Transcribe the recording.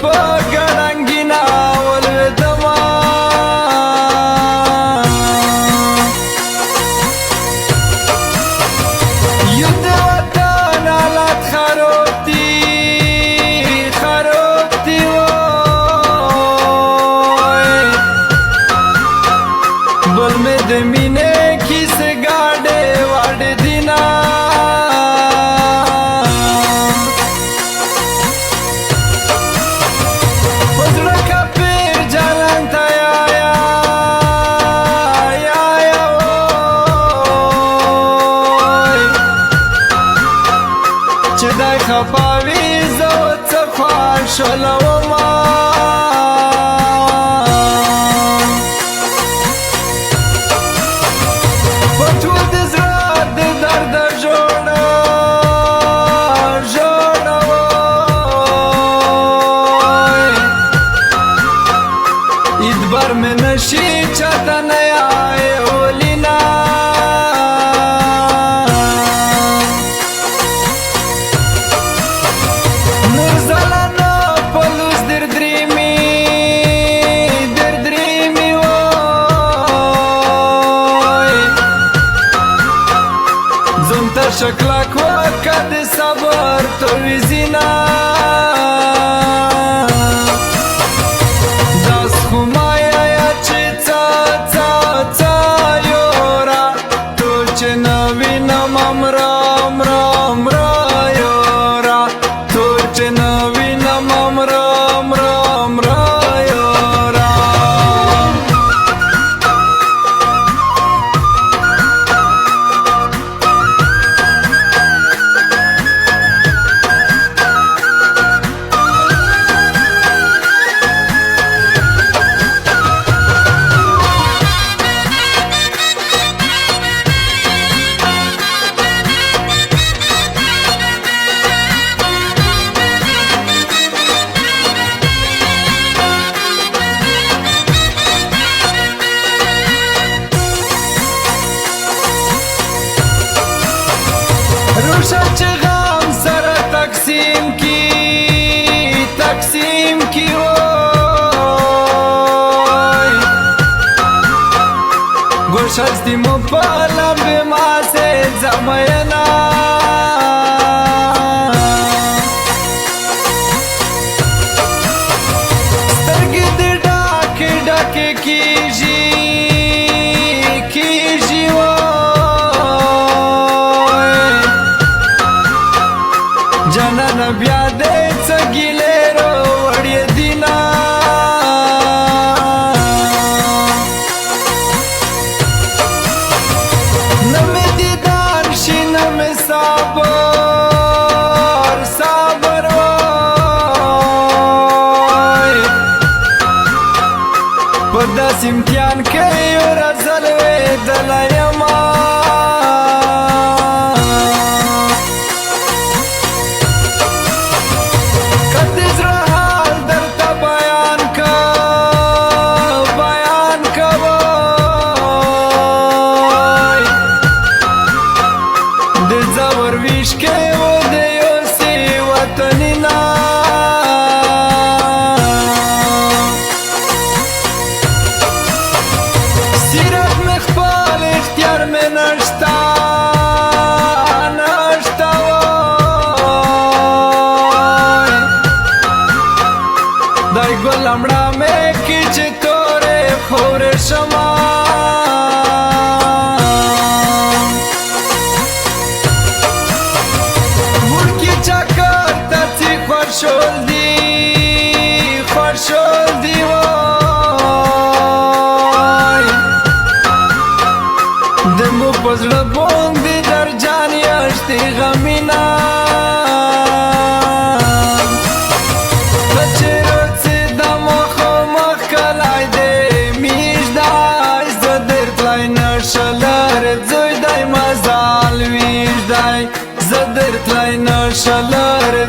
په ګړنګینا ولوېدمه یو د وطن حالات خراب دي وای بل مې د مینې کیسې ګاډې واډې دینا چې دای خفاوي زه څه خواشلومه په ټول د زړه د درده ژوړه وای ادبار مې نشي چاته نه یایولینا شکلک وکد صبر تو ویزینا داس خمایا یا چی چا یورا تو چه نوینم امرام یورا تو چه نوینم امرام یورا روشا چې غم سره تقسیم کی وای گوشستی مو په لمبې ماسې زمینا سترګې دې ډاکې کیږي جنان بیا دې څه ګیلې راوړې دینا نه مې دیدار شي نه مې صبر وای په داسې امتحان کې یو ورځ لوېدلی یمه لمړه مې کې چې تورې خورې شمه وړکي چکر ته چې خوشول دي وای د مو په زړه باندې درجان یاشتې غمینا زدر تلای نشلر